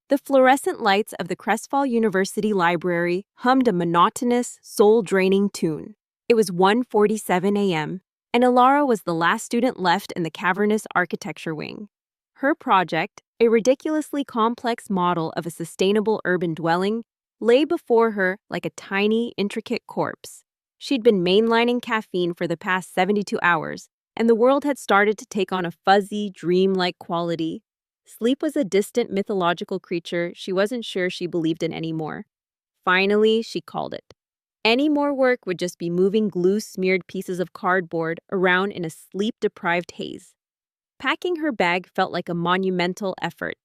The fluorescent lights of the Cresval University Library hummed a monotonous, soul-draining tune. It was 1:47 a.m., and Alara was the last student left in the cavernous architecture wing. Her project, a ridiculously complex model of a sustainable urban dwelling, lay before her like a tiny, intricate corpse. She'd been mainlining caffeine for the past 72 hours, and the world had started to take on a fuzzy, dream-like quality. Sleep was a distant mythological creature she wasn't sure she believed in anymore. Finally, she called it. Any more work would just be moving glue-smeared pieces of cardboard around in a sleep-deprived haze. Packing her bag felt like a monumental effort.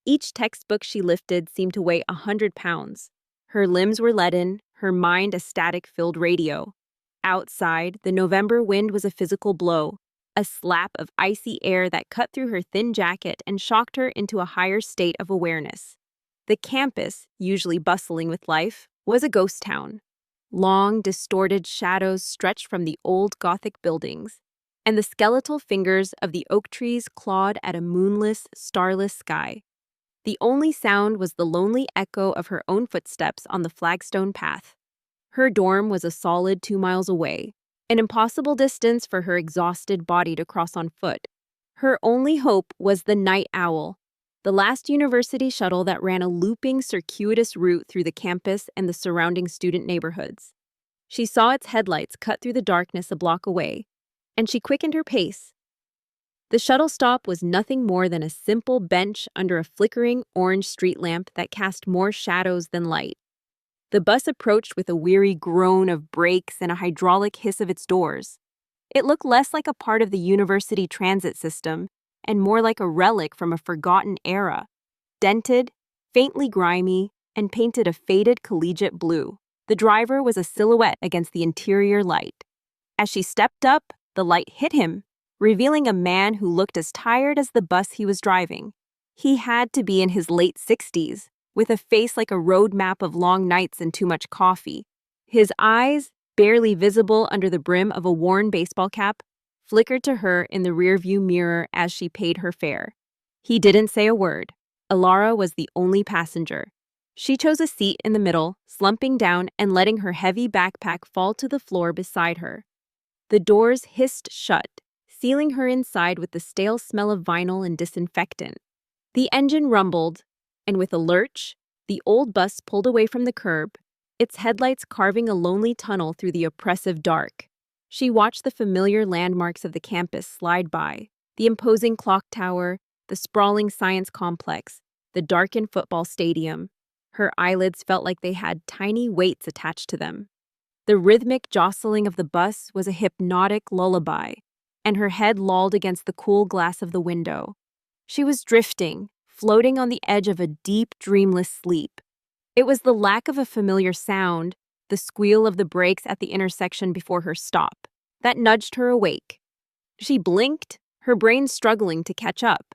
Each textbook she lifted seemed to weigh 100 pounds. Her limbs were leaden, her mind a static-filled radio. Outside, the November wind was a physical blow, a slap of icy air that cut through her thin jacket and shocked her into a higher state of awareness. The campus, usually bustling with life, was a ghost town. Long, distorted shadows stretched from the old Gothic buildings, and the skeletal fingers of the oak trees clawed at a moonless, starless sky. The only sound was the lonely echo of her own footsteps on the flagstone path. Her dorm was a solid 2 miles away, an impossible distance for her exhausted body to cross on foot. Her only hope was the night owl, the last university shuttle that ran a looping, circuitous route through the campus and the surrounding student neighborhoods. She saw its headlights cut through the darkness a block away, and she quickened her pace. The shuttle stop was nothing more than a simple bench under a flickering orange street lamp that cast more shadows than light. The bus approached with a weary groan of brakes and a hydraulic hiss of its doors. It looked less like a part of the university transit system and more like a relic from a forgotten era, dented, faintly grimy, and painted a faded collegiate blue. The driver was a silhouette against the interior light. As she stepped up, the light hit him, revealing a man who looked as tired as the bus he was driving. He had to be in his late 60s, with a face like a road map of long nights and too much coffee. His eyes, barely visible under the brim of a worn baseball cap, flickered to her in the rearview mirror as she paid her fare. He didn't say a word. Alara was the only passenger. She chose a seat in the middle, slumping down and letting her heavy backpack fall to the floor beside her. The doors hissed shut, sealing her inside with the stale smell of vinyl and disinfectant. The engine rumbled, and with a lurch, the old bus pulled away from the curb, its headlights carving a lonely tunnel through the oppressive dark. She watched the familiar landmarks of the campus slide by, the imposing clock tower, the sprawling science complex, the darkened football stadium. Her eyelids felt like they had tiny weights attached to them. The rhythmic jostling of the bus was a hypnotic lullaby, and her head lolled against the cool glass of the window. She was drifting, floating on the edge of a deep, dreamless sleep. It was the lack of a familiar sound, the squeal of the brakes at the intersection before her stop, that nudged her awake. She blinked, her brain struggling to catch up.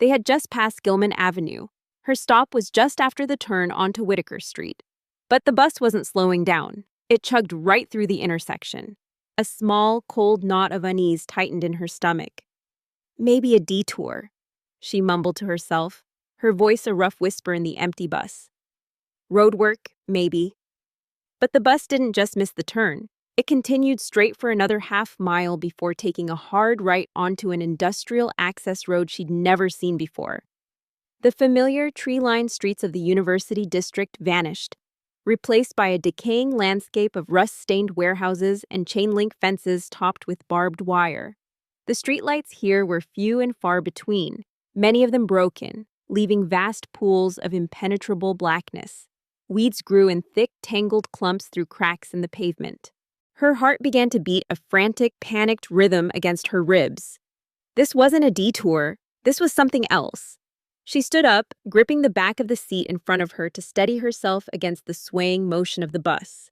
They had just passed Gilman Avenue. Her stop was just after the turn onto Whitaker Street. But the bus wasn't slowing down. It chugged right through the intersection. A small, cold knot of unease tightened in her stomach. Maybe a detour, she mumbled to herself, her voice a rough whisper in the empty bus. Roadwork, maybe. But the bus didn't just miss the turn. It continued straight for another half-mile before taking a hard right onto an industrial access road she'd never seen before. The familiar tree-lined streets of the university district vanished, replaced by a decaying landscape of rust-stained warehouses and chain-link fences topped with barbed wire. The streetlights here were few and far between, many of them broken, leaving vast pools of impenetrable blackness. Weeds grew in thick, tangled clumps through cracks in the pavement. Her heart began to beat a frantic, panicked rhythm against her ribs. This wasn't a detour. This was something else. She stood up, gripping the back of the seat in front of her to steady herself against the swaying motion of the bus.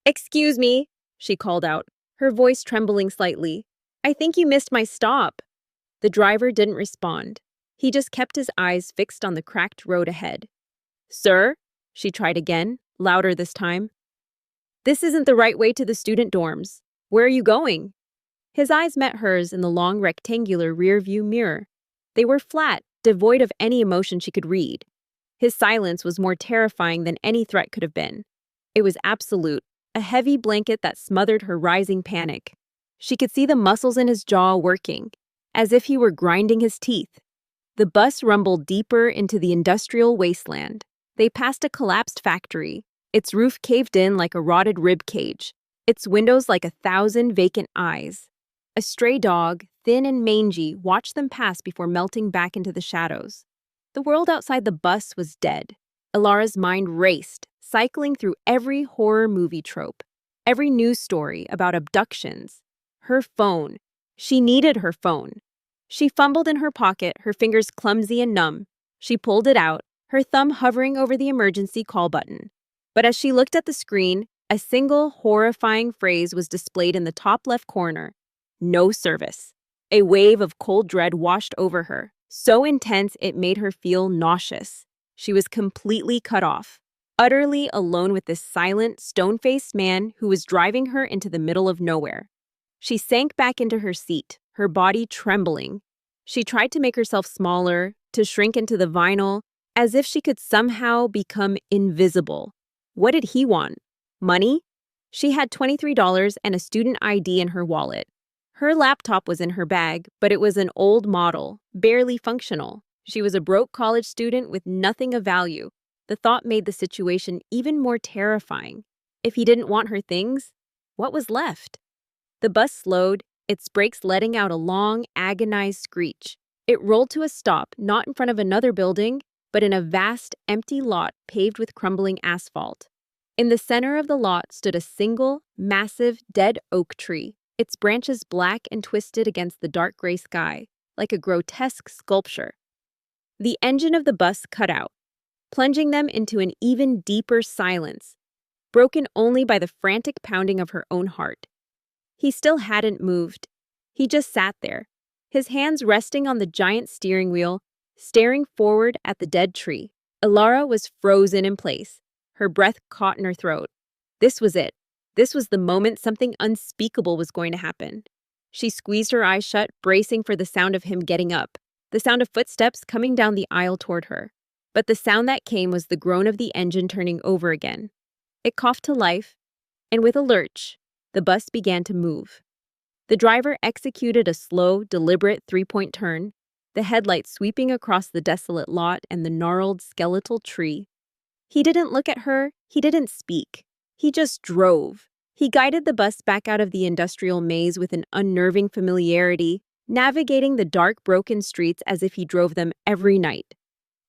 "Excuse me," she called out, her voice trembling slightly. "I think you missed my stop." The driver didn't respond. He just kept his eyes fixed on the cracked road ahead. "Sir?" She tried again, louder this time. "This isn't the right way to the student dorms. Where are you going?" His eyes met hers in the long rectangular rear-view mirror. They were flat, devoid of any emotion she could read. His silence was more terrifying than any threat could have been. It was absolute, a heavy blanket that smothered her rising panic. She could see the muscles in his jaw working, as if he were grinding his teeth. The bus rumbled deeper into the industrial wasteland. They passed a collapsed factory, its roof caved in like a rotted rib cage, its windows like 1,000 vacant eyes. A stray dog, thin and mangy, watched them pass before melting back into the shadows. The world outside the bus was dead. Ilara's mind raced, cycling through every horror movie trope, every news story about abductions. Her phone. She needed her phone. She fumbled in her pocket, her fingers clumsy and numb. She pulled it out, her thumb hovering over the emergency call button. But as she looked at the screen, a single horrifying phrase was displayed in the top left corner. No service. A wave of cold dread washed over her, so intense it made her feel nauseous. She was completely cut off, utterly alone with this silent, stone-faced man who was driving her into the middle of nowhere. She sank back into her seat, her body trembling. She tried to make herself smaller, to shrink into the vinyl, as if she could somehow become invisible. What did he want? Money? She had $23 and a student ID in her wallet. Her laptop was in her bag, but it was an old model, barely functional. She was a broke college student with nothing of value. The thought made the situation even more terrifying. If he didn't want her things, what was left? The bus slowed, its brakes letting out a long, agonized screech. It rolled to a stop, not in front of another building, but in a vast, empty lot paved with crumbling asphalt. In the center of the lot stood a single, massive, dead oak tree, its branches black and twisted against the dark gray sky, like a grotesque sculpture. The engine of the bus cut out, plunging them into an even deeper silence, broken only by the frantic pounding of her own heart. He still hadn't moved. He just sat there, his hands resting on the giant steering wheel, staring forward at the dead tree. Ilara was frozen in place, her breath caught in her throat. This was it. This was the moment something unspeakable was going to happen. She squeezed her eyes shut, bracing for the sound of him getting up, the sound of footsteps coming down the aisle toward her. But the sound that came was the groan of the engine turning over again. It coughed to life, and with a lurch, the bus began to move. The driver executed a slow, deliberate three-point turn, the headlights sweeping across the desolate lot and the gnarled, skeletal tree. He didn't look at her, he didn't speak. He just drove. He guided the bus back out of the industrial maze with an unnerving familiarity, navigating the dark, broken streets as if he drove them every night.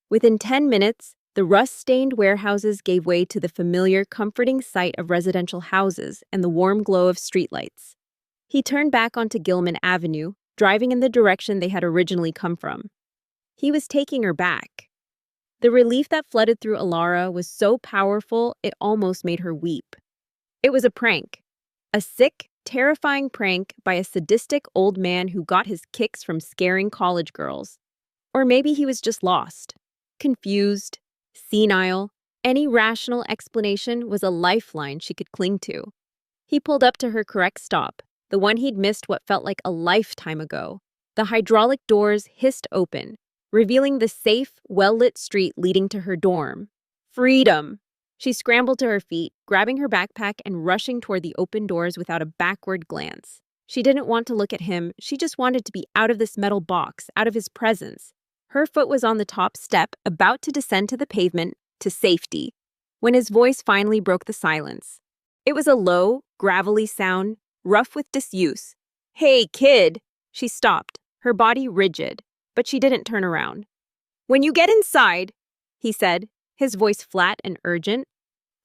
Within 10 minutes, the rust-stained warehouses gave way to the familiar, comforting sight of residential houses and the warm glow of streetlights. He turned back onto Gilman Avenue, driving in the direction they had originally come from. He was taking her back. The relief that flooded through Ilara was so powerful it almost made her weep. It was a prank. A sick, terrifying prank by a sadistic old man who got his kicks from scaring college girls. Or maybe he was just lost, confused, senile. Any rational explanation was a lifeline she could cling to. He pulled up to her correct stop, the one he'd missed what felt like a lifetime ago. The hydraulic doors hissed open, revealing the safe, well-lit street leading to her dorm. Freedom! She scrambled to her feet, grabbing her backpack and rushing toward the open doors without a backward glance. She didn't want to look at him, she just wanted to be out of this metal box, out of his presence. Her foot was on the top step, about to descend to the pavement, to safety, when his voice finally broke the silence. It was a low, gravelly sound, rough with disuse. "Hey, kid!" She stopped, her body rigid, but she didn't turn around. "When you get inside," he said, his voice flat and urgent,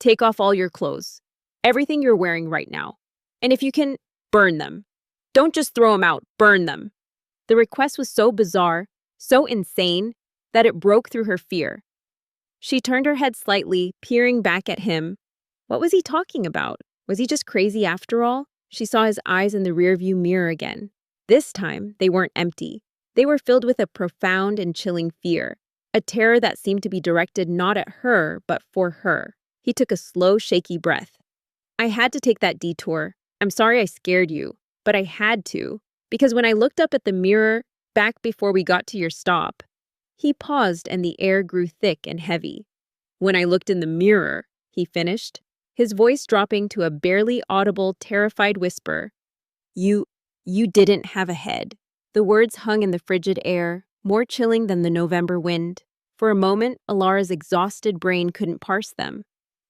"take off all your clothes, everything you're wearing right now. And if you can, burn them. Don't just throw them out, burn them." The request was so bizarre, so insane, that it broke through her fear. She turned her head slightly, peering back at him. What was he talking about? Was he just crazy after all? She saw his eyes in the rearview mirror again. This time, they weren't empty. They were filled with a profound and chilling fear, a terror that seemed to be directed not at her, but for her. He took a slow, shaky breath. "I had to take that detour. I'm sorry I scared you, but I had to, because when I looked up at the mirror back before we got to your stop, He paused and the air grew thick and heavy. "When I looked in the mirror," he finished, his voice dropping to a barely audible, terrified whisper. You, you didn't have a head." The words hung in the frigid air, more chilling than the November wind. For a moment, Alara's exhausted brain couldn't parse them.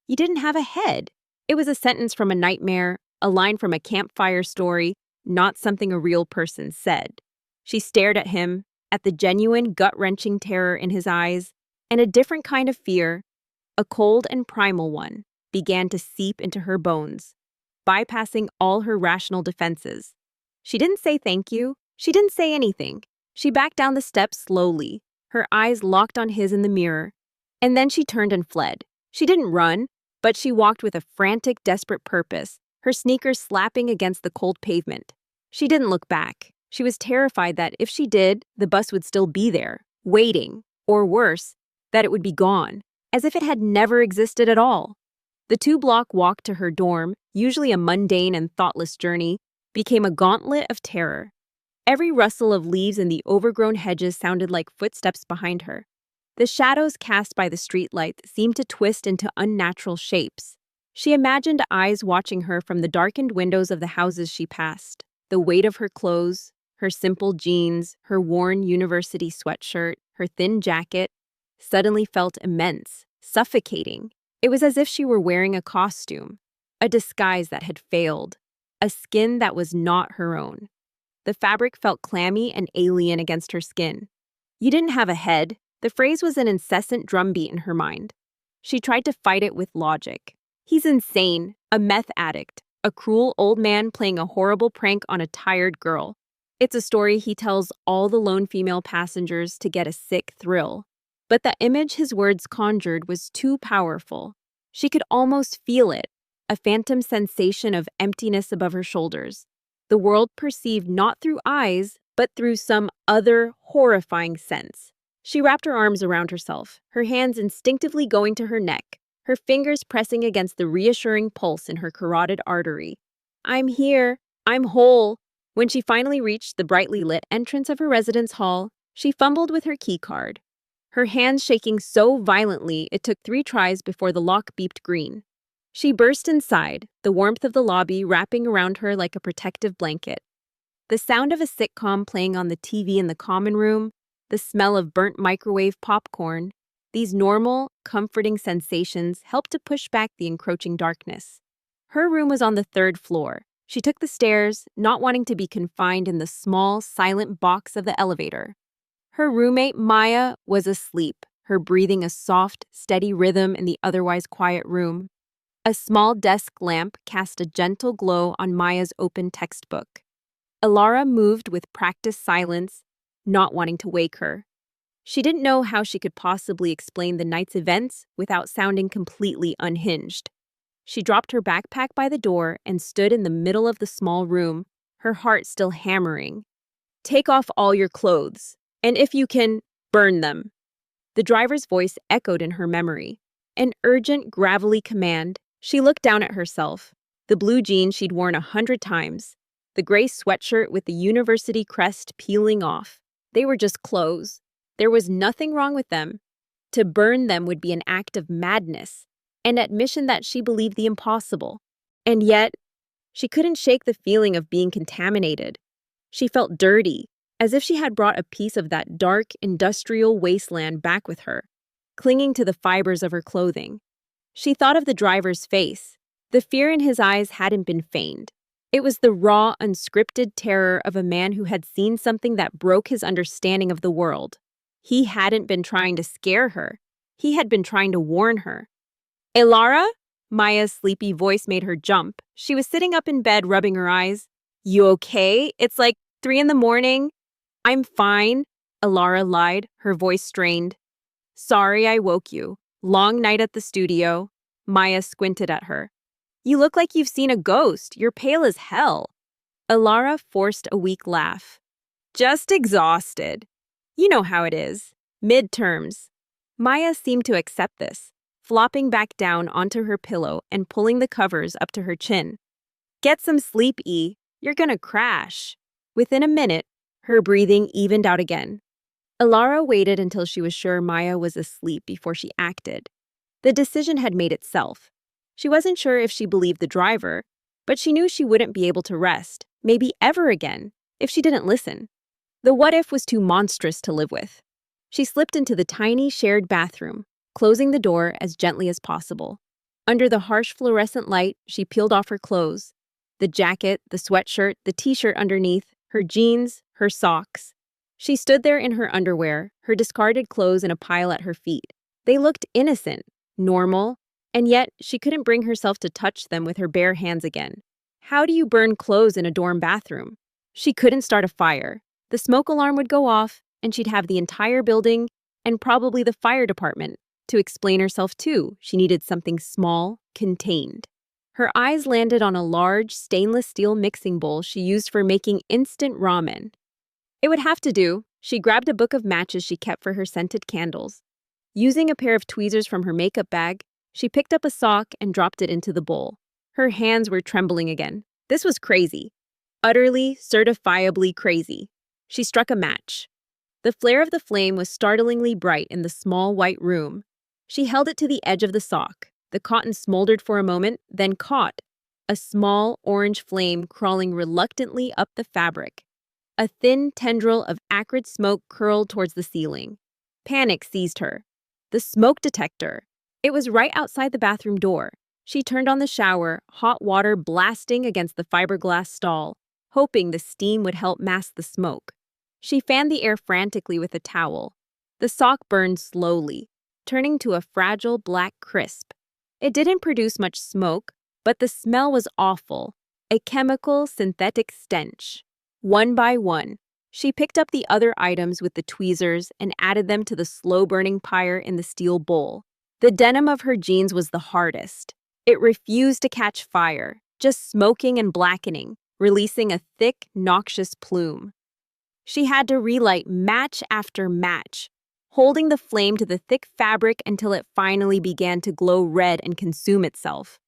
"You didn't have a head." It was a sentence from a nightmare, a line from a campfire story, not something a real person said. She stared at him, at the genuine gut-wrenching terror in his eyes, and a different kind of fear, a cold and primal one, began to seep into her bones, bypassing all her rational defenses. She didn't say thank you. She didn't say anything. She backed down the steps slowly, her eyes locked on his in the mirror, and then she turned and fled. She didn't run, but she walked with a frantic, desperate purpose, her sneakers slapping against the cold pavement. She didn't look back. She was terrified that if she did, the bus would still be there, waiting, or worse, that it would be gone, as if it had never existed at all. The 2-block walk to her dorm, usually a mundane and thoughtless journey, became a gauntlet of terror. Every rustle of leaves in the overgrown hedges sounded like footsteps behind her. The shadows cast by the streetlights seemed to twist into unnatural shapes. She imagined eyes watching her from the darkened windows of the houses she passed. The weight of her clothes, her simple jeans, her worn university sweatshirt, her thin jacket, suddenly felt immense, suffocating. It was as if she were wearing a costume, a disguise that had failed, a skin that was not her own. The fabric felt clammy and alien against her skin. "You didn't have a head." The phrase was an incessant drumbeat in her mind. She tried to fight it with logic. He's insane, a meth addict, a cruel old man playing a horrible prank on a tired girl. It's a story he tells all the lone female passengers to get a sick thrill. But the image his words conjured was too powerful. She could almost feel it, a phantom sensation of emptiness above her shoulders. The world perceived not through eyes, but through some other horrifying sense. She wrapped her arms around herself, her hands instinctively going to her neck, her fingers pressing against the reassuring pulse in her carotid artery. "I'm here. I'm whole." When she finally reached the brightly lit entrance of her residence hall, she fumbled with her key card, her hands shaking so violently it took 3 tries before the lock beeped green. She burst inside, the warmth of the lobby wrapping around her like a protective blanket. The sound of a sitcom playing on the TV in the common room, the smell of burnt microwave popcorn, these normal, comforting sensations helped to push back the encroaching darkness. Her room was on the 3rd floor. She took the stairs, not wanting to be confined in the small, silent box of the elevator. Her roommate, Maya, was asleep, her breathing a soft, steady rhythm in the otherwise quiet room. A small desk lamp cast a gentle glow on Maya's open textbook. Alara moved with practiced silence, not wanting to wake her. She didn't know how she could possibly explain the night's events without sounding completely unhinged. She dropped her backpack by the door and stood in the middle of the small room, her heart still hammering. "Take off all your clothes, and if you can, burn them." The driver's voice echoed in her memory, an urgent, gravelly command. She looked down at herself, the blue jeans she'd worn 100 times, the gray sweatshirt with the university crest peeling off. They were just clothes. There was nothing wrong with them. To burn them would be an act of madness, an admission that she believed the impossible. And yet, she couldn't shake the feeling of being contaminated. She felt dirty, as if she had brought a piece of that dark, industrial wasteland back with her, clinging to the fibers of her clothing. She thought of the driver's face. The fear in his eyes hadn't been feigned. It was the raw, unscripted terror of a man who had seen something that broke his understanding of the world. He hadn't been trying to scare her. He had been trying to warn her. "Elara?" Maya's sleepy voice made her jump. She was sitting up in bed, rubbing her eyes. "You okay? It's like 3 in the morning." "I'm fine," Elara lied, her voice strained. "Sorry I woke you. Long night at the studio." Maya squinted at her. "You look like you've seen a ghost. You're pale as hell." Elara forced a weak laugh. "Just exhausted. You know how it is. Midterms." Maya seemed to accept this, flopping back down onto her pillow and pulling the covers up to her chin. "Get some sleep, E. You're gonna crash." Within a minute, her breathing evened out again. Alara waited until she was sure Maya was asleep before she acted. The decision had made itself. She wasn't sure if she believed the driver, but she knew she wouldn't be able to rest, maybe ever again, if she didn't listen. The what-if was too monstrous to live with. She slipped into the tiny shared bathroom, closing the door as gently as possible. Under the harsh fluorescent light, she peeled off her clothes. The jacket, the sweatshirt, the t-shirt underneath, her jeans, her socks. She stood there in her underwear, her discarded clothes in a pile at her feet. They looked innocent, normal, and yet she couldn't bring herself to touch them with her bare hands again. How do you burn clothes in a dorm bathroom? She couldn't start a fire. The smoke alarm would go off, and she'd have the entire building, and probably the fire department. To explain herself too, she needed something small, contained. Her eyes landed on a large, stainless steel mixing bowl she used for making instant ramen. It would have to do. She grabbed a book of matches she kept for her scented candles. Using a pair of tweezers from her makeup bag, she picked up a sock and dropped it into the bowl. Her hands were trembling again. This was crazy. Utterly, certifiably crazy. She struck a match. The flare of the flame was startlingly bright in the small white room. She held it to the edge of the sock. The cotton smoldered for a moment, then caught. A small orange flame crawling reluctantly up the fabric. A thin tendril of acrid smoke curled towards the ceiling. Panic seized her. The smoke detector. It was right outside the bathroom door. She turned on the shower, hot water blasting against the fiberglass stall, hoping the steam would help mask the smoke. She fanned the air frantically with a towel. The sock burned slowly, turning to a fragile black crisp. It didn't produce much smoke, but the smell was awful, a chemical synthetic stench. One by one, she picked up the other items with the tweezers and added them to the slow-burning pyre in the steel bowl. The denim of her jeans was the hardest. It refused to catch fire, just smoking and blackening, releasing a thick, noxious plume. She had to relight match after match, holding the flame to the thick fabric until it finally began to glow red and consume itself.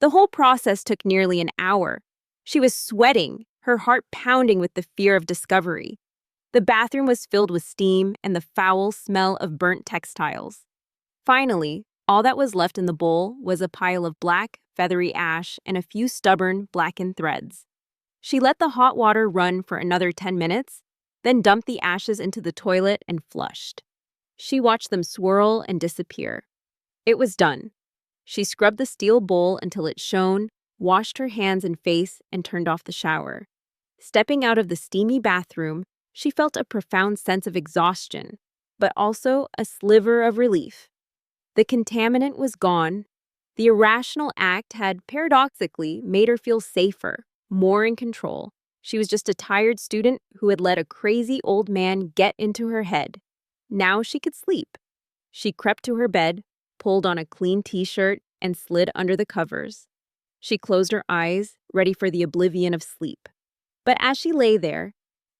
The whole process took nearly an hour. She was sweating, her heart pounding with the fear of discovery. The bathroom was filled with steam and the foul smell of burnt textiles. Finally, all that was left in the bowl was a pile of black, feathery ash and a few stubborn, blackened threads. She let the hot water run for another 10 minutes, then dumped the ashes into the toilet and flushed. She watched them swirl and disappear. It was done. She scrubbed the steel bowl until it shone, washed her hands and face, and turned off the shower. Stepping out of the steamy bathroom, she felt a profound sense of exhaustion, but also a sliver of relief. The contaminant was gone. The irrational act had paradoxically made her feel safer, more in control. She was just a tired student who had let a crazy old man get into her head. Now she could sleep. She crept to her bed, pulled on a clean t-shirt, and slid under the covers. She closed her eyes, ready for the oblivion of sleep. But as she lay there,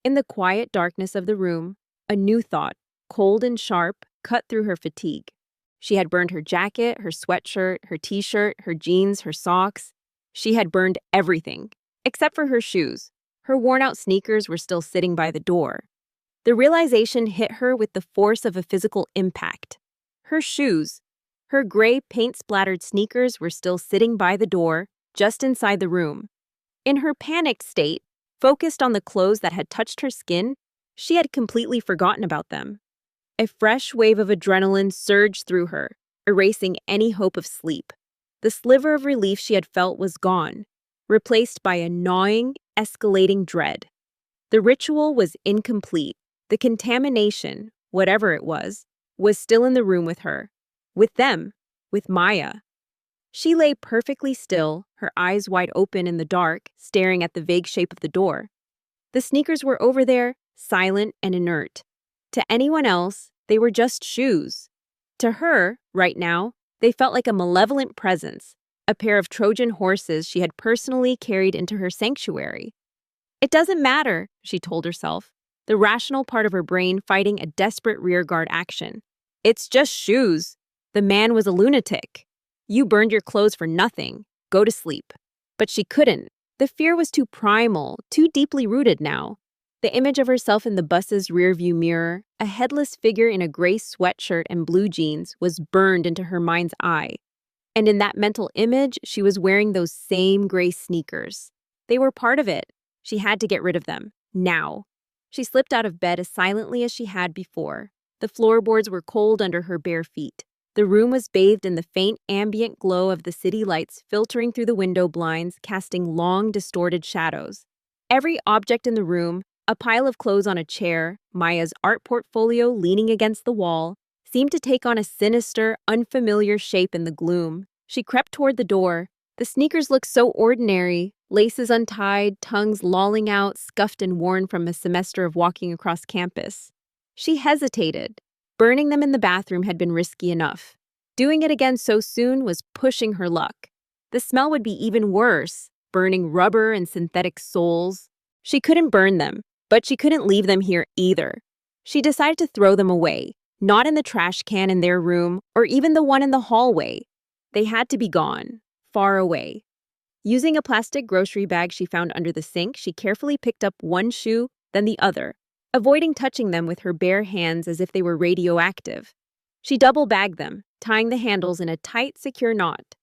in the quiet darkness of the room, a new thought, cold and sharp, cut through her fatigue. She had burned her jacket, her sweatshirt, her t-shirt, her jeans, her socks. She had burned everything, except for her shoes. Her worn-out sneakers were still sitting by the door. The realization hit her with the force of a physical impact. Her shoes, her gray paint-splattered sneakers were still sitting by the door, just inside the room. In her panicked state, focused on the clothes that had touched her skin, she had completely forgotten about them. A fresh wave of adrenaline surged through her, erasing any hope of sleep. The sliver of relief she had felt was gone, replaced by a gnawing, escalating dread. The ritual was incomplete. The contamination, whatever it was still in the room with her. With them. With Maya. She lay perfectly still, her eyes wide open in the dark, staring at the vague shape of the door. The sneakers were over there, silent and inert. To anyone else, they were just shoes. To her, right now, they felt like a malevolent presence, a pair of Trojan horses she had personally carried into her sanctuary. It doesn't matter, she told herself, the rational part of her brain fighting a desperate rearguard action. It's just shoes. The man was a lunatic. You burned your clothes for nothing. Go to sleep. But she couldn't. The fear was too primal, too deeply rooted now. The image of herself in the bus's rearview mirror, a headless figure in a gray sweatshirt and blue jeans, was burned into her mind's eye. And in that mental image, she was wearing those same gray sneakers. They were part of it. She had to get rid of them. Now. She slipped out of bed as silently as she had before. The floorboards were cold under her bare feet. The room was bathed in the faint ambient glow of the city lights filtering through the window blinds, casting long, distorted shadows. Every object in the room, a pile of clothes on a chair, Maya's art portfolio leaning against the wall, seemed to take on a sinister, unfamiliar shape in the gloom. She crept toward the door. The sneakers looked so ordinary, laces untied, tongues lolling out, scuffed and worn from a semester of walking across campus. She hesitated. Burning them in the bathroom had been risky enough. Doing it again so soon was pushing her luck. The smell would be even worse, burning rubber and synthetic soles. She couldn't burn them, but she couldn't leave them here either. She decided to throw them away, not in the trash can in their room or even the one in the hallway. They had to be gone, far away. Using a plastic grocery bag she found under the sink, she carefully picked up one shoe, then the other, avoiding touching them with her bare hands as if they were radioactive. She double-bagged them, tying the handles in a tight, secure knot.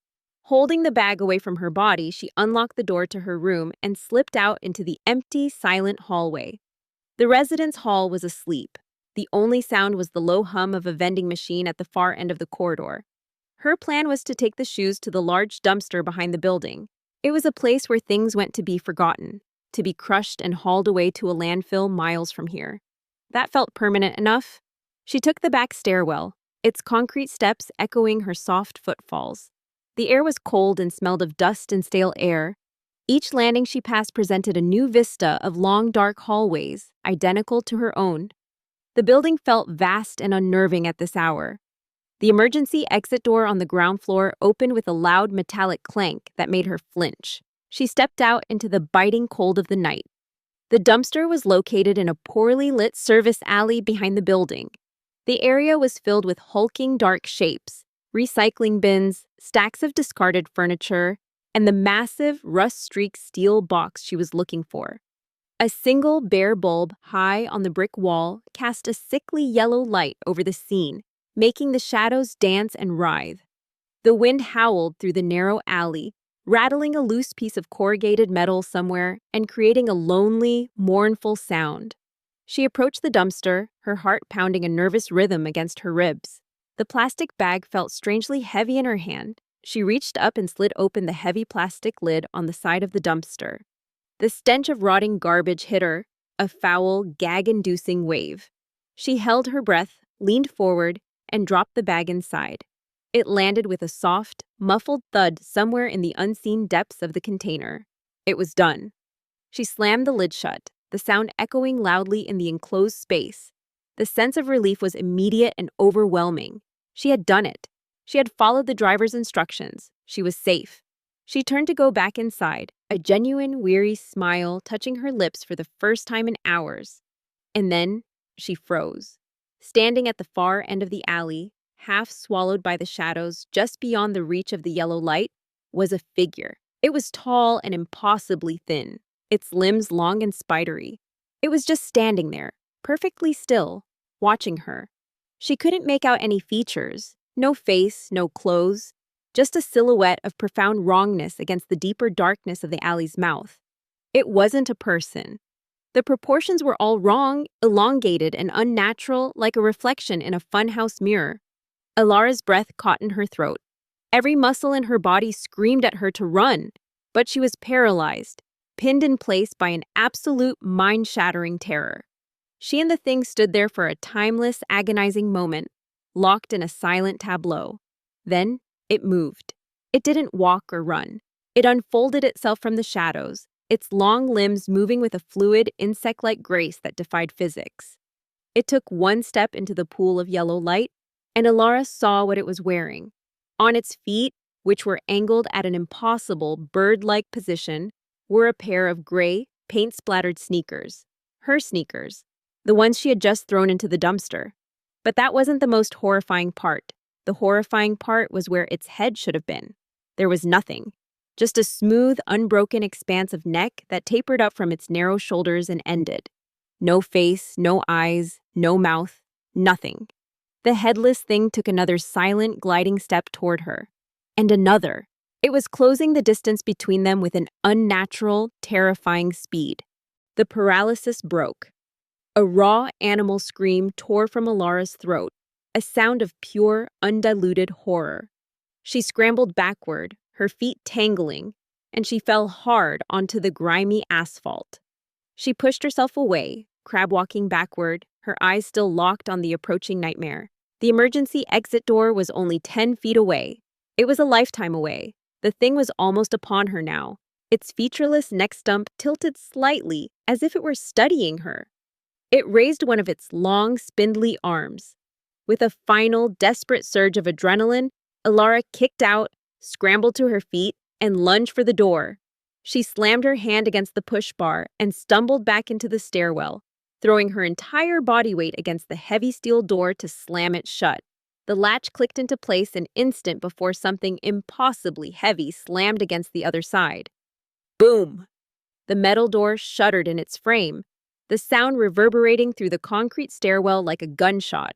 Holding the bag away from her body, she unlocked the door to her room and slipped out into the empty, silent hallway. The residence hall was asleep. The only sound was the low hum of a vending machine at the far end of the corridor. Her plan was to take the shoes to the large dumpster behind the building. It was a place where things went to be forgotten, to be crushed and hauled away to a landfill miles from here. That felt permanent enough. She took the back stairwell, its concrete steps echoing her soft footfalls. The air was cold and smelled of dust and stale air. Each landing she passed presented a new vista of long, dark hallways, identical to her own. The building felt vast and unnerving at this hour. The emergency exit door on the ground floor opened with a loud metallic clank that made her flinch. She stepped out into the biting cold of the night. The dumpster was located in a poorly lit service alley behind the building. The area was filled with hulking dark shapes, recycling bins, stacks of discarded furniture, and the massive, rust-streaked steel box she was looking for. A single bare bulb high on the brick wall cast a sickly yellow light over the scene, making the shadows dance and writhe. The wind howled through the narrow alley, rattling a loose piece of corrugated metal somewhere and creating a lonely, mournful sound. She approached the dumpster, her heart pounding a nervous rhythm against her ribs. The plastic bag felt strangely heavy in her hand. She reached up and slid open the heavy plastic lid on the side of the dumpster. The stench of rotting garbage hit her, a foul, gag-inducing wave. She held her breath, leaned forward, and dropped the bag inside. It landed with a soft, muffled thud somewhere in the unseen depths of the container. It was done. She slammed the lid shut, the sound echoing loudly in the enclosed space. The sense of relief was immediate and overwhelming. She had done it. She had followed the driver's instructions. She was safe. She turned to go back inside, a genuine, weary smile touching her lips for the first time in hours. And then she froze. Standing at the far end of the alley, half swallowed by the shadows just beyond the reach of the yellow light, was a figure. It was tall and impossibly thin, its limbs long and spidery. It was just standing there, perfectly still, watching her. She couldn't make out any features, no face, no clothes, just a silhouette of profound wrongness against the deeper darkness of the alley's mouth. It wasn't a person. The proportions were all wrong, elongated and unnatural, like a reflection in a funhouse mirror. Alara's breath caught in her throat. Every muscle in her body screamed at her to run, but she was paralyzed, pinned in place by an absolute mind-shattering terror. She and the thing stood there for a timeless, agonizing moment, locked in a silent tableau. Then it moved. It didn't walk or run. It unfolded itself from the shadows, its long limbs moving with a fluid, insect-like grace that defied physics. It took one step into the pool of yellow light, and Alara saw what it was wearing. On its feet, which were angled at an impossible, bird-like position, were a pair of gray, paint-splattered sneakers. Her sneakers. The ones she had just thrown into the dumpster. But that wasn't the most horrifying part. The horrifying part was where its head should have been. There was nothing. Just a smooth, unbroken expanse of neck that tapered up from its narrow shoulders and ended. No face, no eyes, no mouth, nothing. The headless thing took another silent, gliding step toward her. And another. It was closing the distance between them with an unnatural, terrifying speed. The paralysis broke. A raw animal scream tore from Alara's throat, a sound of pure, undiluted horror. She scrambled backward, her feet tangling, and she fell hard onto the grimy asphalt. She pushed herself away, crab-walking backward, her eyes still locked on the approaching nightmare. The emergency exit door was only 10 feet away. It was a lifetime away. The thing was almost upon her now, its featureless neck stump tilted slightly as if it were studying her. It raised one of its long, spindly arms. With a final, desperate surge of adrenaline, Alara kicked out, scrambled to her feet, and lunged for the door. She slammed her hand against the push bar and stumbled back into the stairwell, throwing her entire body weight against the heavy steel door to slam it shut. The latch clicked into place an instant before something impossibly heavy slammed against the other side. Boom! The metal door shuddered in its frame, the sound reverberating through the concrete stairwell like a gunshot.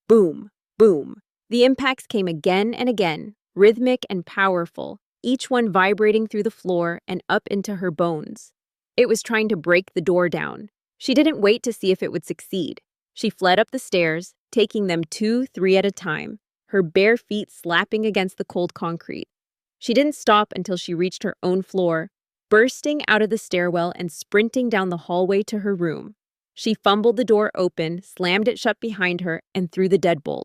Boom! Boom! The impacts came again and again, rhythmic and powerful, each one vibrating through the floor and up into her bones. It was trying to break the door down. She didn't wait to see if it would succeed. She fled up the stairs, taking them 2, 3 at a time, her bare feet slapping against the cold concrete. She didn't stop until she reached her own floor, bursting out of the stairwell and sprinting down the hallway to her room. She fumbled the door open, slammed it shut behind her, and threw the deadbolt.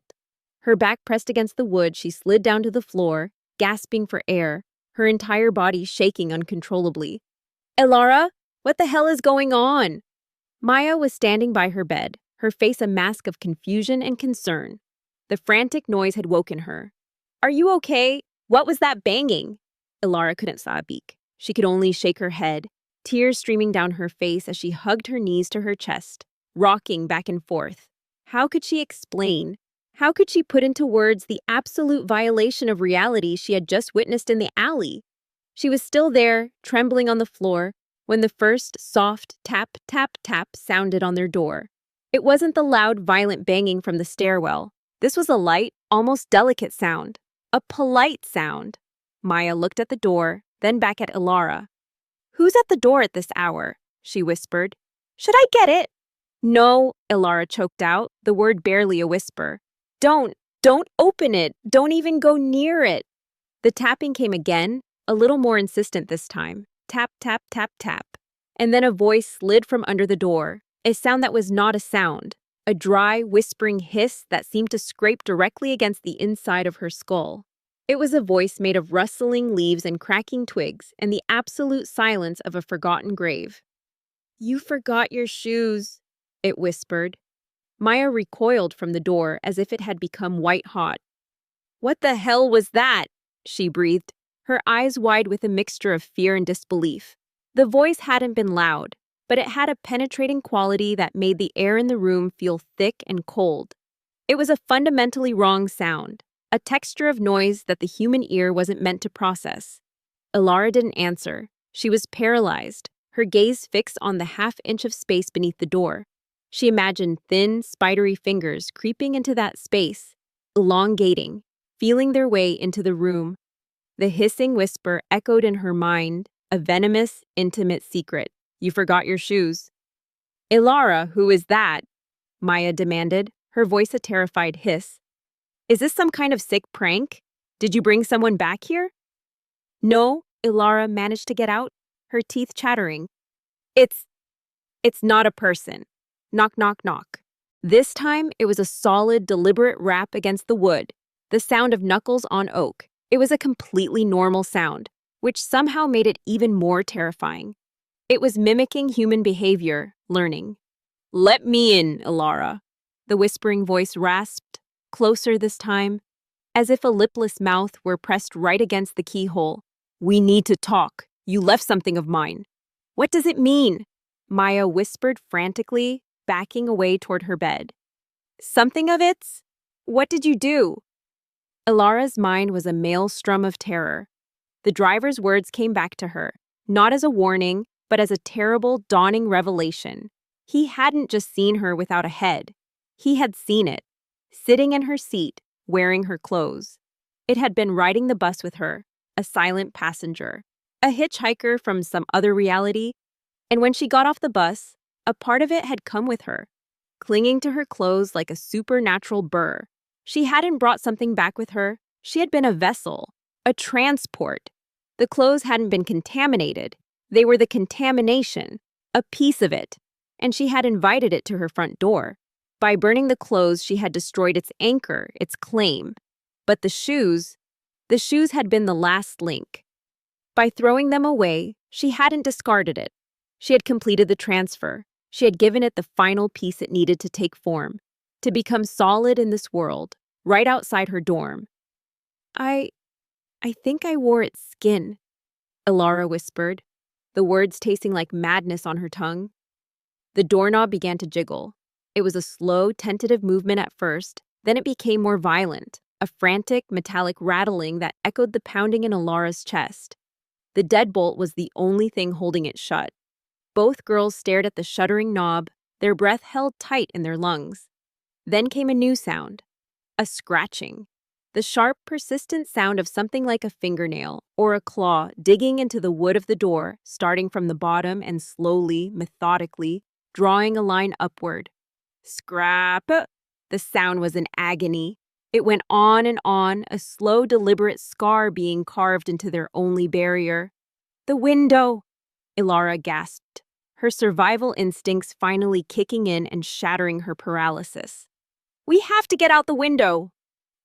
Her back pressed against the wood, she slid down to the floor, gasping for air, her entire body shaking uncontrollably. "Alara, what the hell is going on?" Maya was standing by her bed, her face a mask of confusion and concern. The frantic noise had woken her. "Are you okay? What was that banging?" Alara couldn't speak. She could only shake her head, tears streaming down her face as she hugged her knees to her chest, rocking back and forth. How could she explain? How could she put into words the absolute violation of reality she had just witnessed in the alley? She was still there, trembling on the floor, when the first soft tap, tap, tap sounded on their door. It wasn't the loud, violent banging from the stairwell. This was a light, almost delicate sound. A polite sound. Maya looked at the door, then back at Alara. "Who's at the door at this hour?" she whispered. "Should I get it?" "No," Alara choked out, the word barely a whisper. Don't open it. Don't even go near it." The tapping came again, a little more insistent this time. Tap, tap, tap, tap. And then a voice slid from under the door, a sound that was not a sound, a dry, whispering hiss that seemed to scrape directly against the inside of her skull. It was a voice made of rustling leaves and cracking twigs and the absolute silence of a forgotten grave. "You forgot your shoes," it whispered. Maya recoiled from the door as if it had become white-hot. "What the hell was that?" she breathed, her eyes wide with a mixture of fear and disbelief. The voice hadn't been loud, but it had a penetrating quality that made the air in the room feel thick and cold. It was a fundamentally wrong sound, a texture of noise that the human ear wasn't meant to process. Alara didn't answer. She was paralyzed, her gaze fixed on the half-inch of space beneath the door. She imagined thin, spidery fingers creeping into that space, elongating, feeling their way into the room. The hissing whisper echoed in her mind, a venomous, intimate secret. "You forgot your shoes." "Alara, who is that?" Maya demanded, her voice a terrified hiss. "Is this some kind of sick prank? Did you bring someone back here?" "No," Alara managed to get out, her teeth chattering. It's not a person." Knock, knock, knock. This time, it was a solid, deliberate rap against the wood, the sound of knuckles on oak. It was a completely normal sound, which somehow made it even more terrifying. It was mimicking human behavior, learning. "Let me in, Alara." The whispering voice rasped, closer this time, as if a lipless mouth were pressed right against the keyhole. "We need to talk. You left something of mine." "What does it mean?" Maya whispered frantically, backing away toward her bed. "Something of its? What did you do?" Alara's mind was a maelstrom of terror. The driver's words came back to her, not as a warning, but as a terrible, dawning revelation. He hadn't just seen her without a head. He had seen it, sitting in her seat, wearing her clothes. It had been riding the bus with her, a silent passenger, a hitchhiker from some other reality. And when she got off the bus, a part of it had come with her, clinging to her clothes like a supernatural burr. She hadn't brought something back with her. She had been a vessel, a transport. The clothes hadn't been contaminated. They were the contamination, a piece of it. And she had invited it to her front door. By burning the clothes, she had destroyed its anchor, its claim. But the shoes had been the last link. By throwing them away, she hadn't discarded it. She had completed the transfer. She had given it the final piece it needed to take form, to become solid in this world, right outside her dorm. I think I wore its skin, Elara whispered, the words tasting like madness on her tongue. The doorknob began to jiggle. It was a slow, tentative movement at first, then it became more violent, a frantic, metallic rattling that echoed the pounding in Elara's chest. The deadbolt was the only thing holding it shut. Both girls stared at the shuddering knob, their breath held tight in their lungs. Then came a new sound, a scratching. The sharp, persistent sound of something like a fingernail or a claw digging into the wood of the door, starting from the bottom and slowly, methodically, drawing a line upward. Scrap! The sound was an agony. It went on, a slow, deliberate scar being carved into their only barrier. The window! Elara gasped, her survival instincts finally kicking in and shattering her paralysis. We have to get out the window!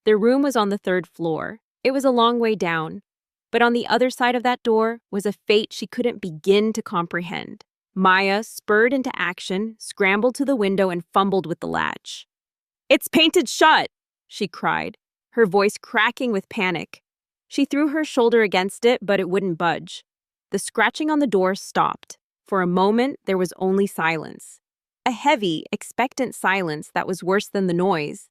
Their room was on the 3rd floor. It was a long way down. But on the other side of that door was a fate she couldn't begin to comprehend. Maya, spurred into action, scrambled to the window and fumbled with the latch. It's painted shut, she cried, her voice cracking with panic. She threw her shoulder against it, but it wouldn't budge. The scratching on the door stopped. For a moment, there was only silence. A heavy, expectant silence that was worse than the noise.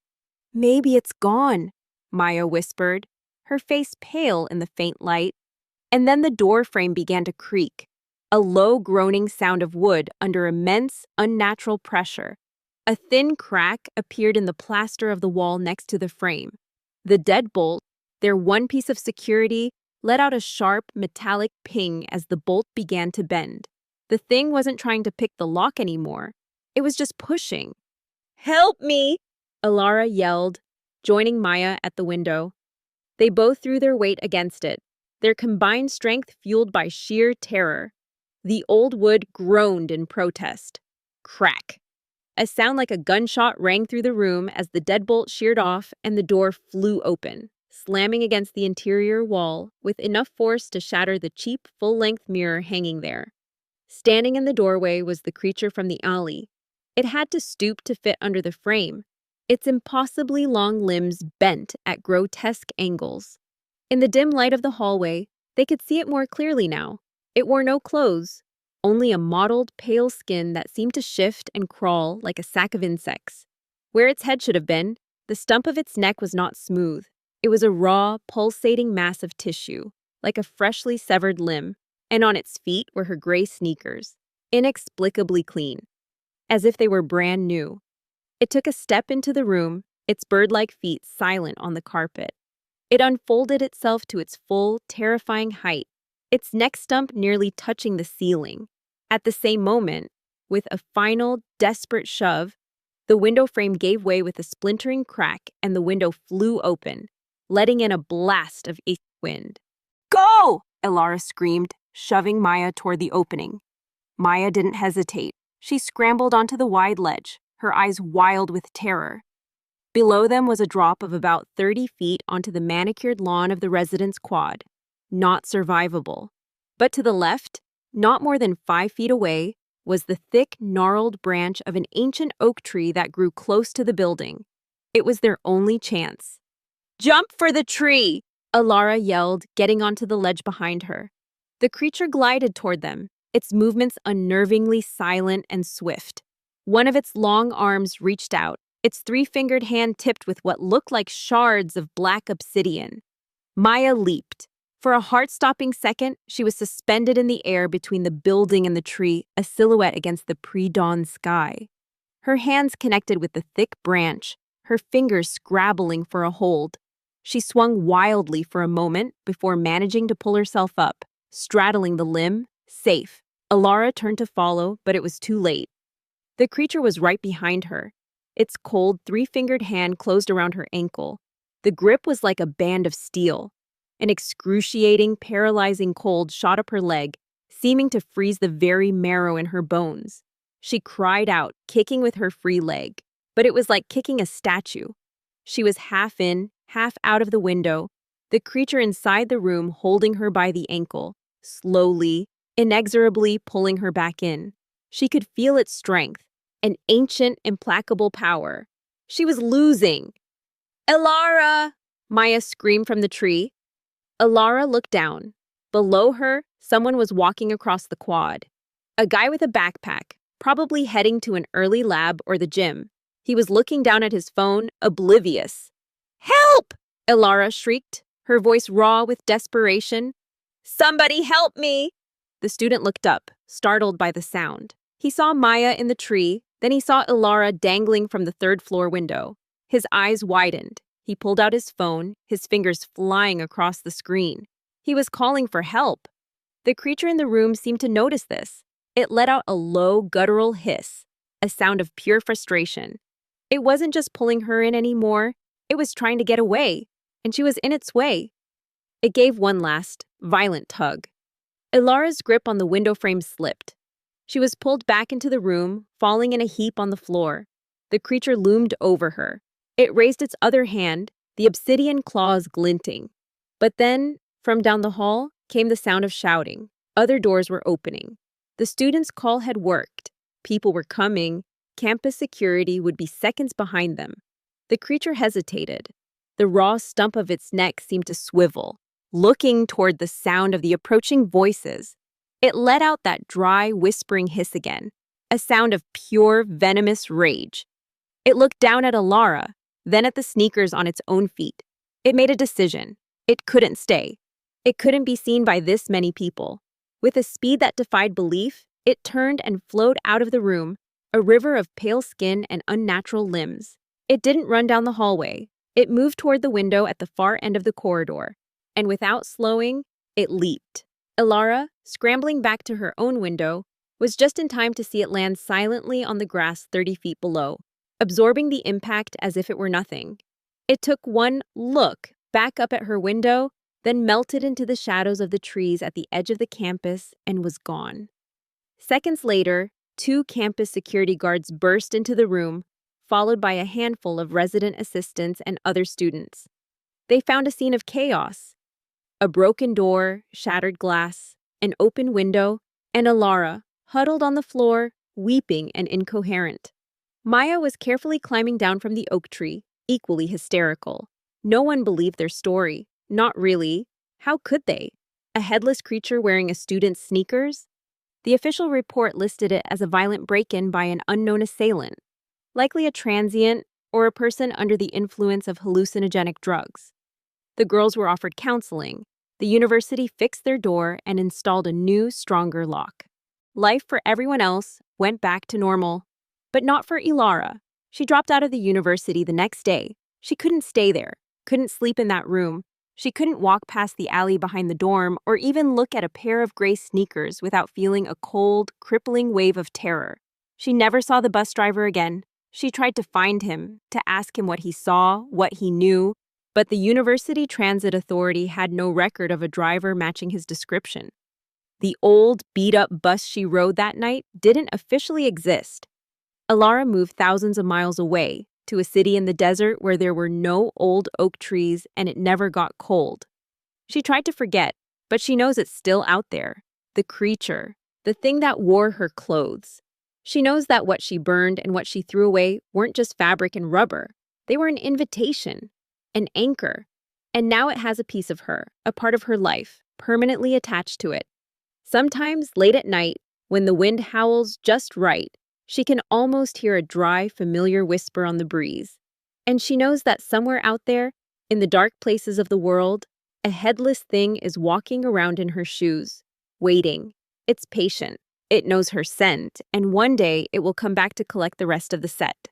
Maybe it's gone, Maya whispered, her face pale in the faint light. And then the door frame began to creak, a low groaning sound of wood under immense, unnatural pressure. A thin crack appeared in the plaster of the wall next to the frame. The deadbolt, their one piece of security, let out a sharp, metallic ping as the bolt began to bend. The thing wasn't trying to pick the lock anymore. It was just pushing. Help me! Elara yelled, joining Maya at the window. They both threw their weight against it, their combined strength fueled by sheer terror. The old wood groaned in protest. Crack! A sound like a gunshot rang through the room as the deadbolt sheared off and the door flew open, slamming against the interior wall with enough force to shatter the cheap, full-length mirror hanging there. Standing in the doorway was the creature from the alley. It had to stoop to fit under the frame, its impossibly long limbs bent at grotesque angles. In the dim light of the hallway, they could see it more clearly now. It wore no clothes, only a mottled, pale skin that seemed to shift and crawl like a sack of insects. Where its head should have been, the stump of its neck was not smooth. It was a raw, pulsating mass of tissue, like a freshly severed limb, and on its feet were her gray sneakers, inexplicably clean, as if they were brand new. It took a step into the room, its bird-like feet silent on the carpet. It unfolded itself to its full, terrifying height, its neck stump nearly touching the ceiling. At the same moment, with a final, desperate shove, the window frame gave way with a splintering crack and the window flew open, letting in a blast of east wind. Go! Elara screamed, shoving Maya toward the opening. Maya didn't hesitate. She scrambled onto the wide ledge, her eyes wild with terror. Below them was a drop of about 30 feet onto the manicured lawn of the residence quad. Not survivable. But to the left, not more than 5 feet away, was the thick, gnarled branch of an ancient oak tree that grew close to the building. It was their only chance. Jump for the tree! Elara yelled, getting onto the ledge behind her. The creature glided toward them, its movements unnervingly silent and swift. One of its long arms reached out, its 3-fingered hand tipped with what looked like shards of black obsidian. Maya leaped. For a heart-stopping second, she was suspended in the air between the building and the tree, a silhouette against the pre-dawn sky. Her hands connected with the thick branch, her fingers scrabbling for a hold. She swung wildly for a moment before managing to pull herself up, straddling the limb, safe. Alara turned to follow, but it was too late. The creature was right behind her. Its cold, three-fingered hand closed around her ankle. The grip was like a band of steel. An excruciating, paralyzing cold shot up her leg, seeming to freeze the very marrow in her bones. She cried out, kicking with her free leg, but it was like kicking a statue. She was half in, half out of the window, the creature inside the room holding her by the ankle, slowly, inexorably pulling her back in. She could feel its strength, an ancient, implacable power. She was losing. "Alara!" Maya screamed from the tree. Alara looked down. Below her, someone was walking across the quad. A guy with a backpack, probably heading to an early lab or the gym. He was looking down at his phone, oblivious. "Help!" Alara shrieked, her voice raw with desperation. "Somebody help me!" The student looked up, startled by the sound. He saw Maya in the tree, then he saw Alara dangling from the third-floor window. His eyes widened. He pulled out his phone, his fingers flying across the screen. He was calling for help. The creature in the room seemed to notice this. It let out a low, guttural hiss, a sound of pure frustration. It wasn't just pulling her in anymore. It was trying to get away, and she was in its way. It gave one last, violent tug. Ilara's grip on the window frame slipped. She was pulled back into the room, falling in a heap on the floor. The creature loomed over her. It raised its other hand, the obsidian claws glinting. But then, from down the hall, came the sound of shouting. Other doors were opening. The students' call had worked. People were coming. Campus security would be seconds behind them. The creature hesitated. The raw stump of its neck seemed to swivel, looking toward the sound of the approaching voices. It let out that dry, whispering hiss again, a sound of pure, venomous rage. It looked down at Alara, then at the sneakers on its own feet. It made a decision. It couldn't stay. It couldn't be seen by this many people. With a speed that defied belief, it turned and flowed out of the room, a river of pale skin and unnatural limbs. It didn't run down the hallway. It moved toward the window at the far end of the corridor, and without slowing, it leaped. Alara, scrambling back to her own window, was just in time to see it land silently on the grass 30 feet below, absorbing the impact as if it were nothing. It took one look back up at her window, then melted into the shadows of the trees at the edge of the campus and was gone. Seconds later, 2 campus security guards burst into the room, followed by a handful of resident assistants and other students. They found a scene of chaos. A broken door, shattered glass, an open window, and Alara, huddled on the floor, weeping and incoherent. Maya was carefully climbing down from the oak tree, equally hysterical. No one believed their story. Not really. How could they? A headless creature wearing a student's sneakers? The official report listed it as a violent break-in by an unknown assailant, likely a transient or a person under the influence of hallucinogenic drugs. The girls were offered counseling. The university fixed their door and installed a new, stronger lock. Life for everyone else went back to normal. But not for Alara. She dropped out of the university the next day. She couldn't stay there, couldn't sleep in that room. She couldn't walk past the alley behind the dorm or even look at a pair of gray sneakers without feeling a cold, crippling wave of terror. She never saw the bus driver again. She tried to find him, to ask him what he saw, what he knew, but the University Transit Authority had no record of a driver matching his description. The old, beat-up bus she rode that night didn't officially exist. Alara moved thousands of miles away, to a city in the desert where there were no old oak trees and it never got cold. She tried to forget, but she knows it's still out there. The creature, the thing that wore her clothes. She knows that what she burned and what she threw away weren't just fabric and rubber. They were an invitation, an anchor. And now it has a piece of her, a part of her life, permanently attached to it. Sometimes, late at night, when the wind howls just right, she can almost hear a dry, familiar whisper on the breeze. And she knows that somewhere out there, in the dark places of the world, A headless thing is walking around in her shoes, waiting. It's patient. It knows her scent, and one day it will come back to collect the rest of the set.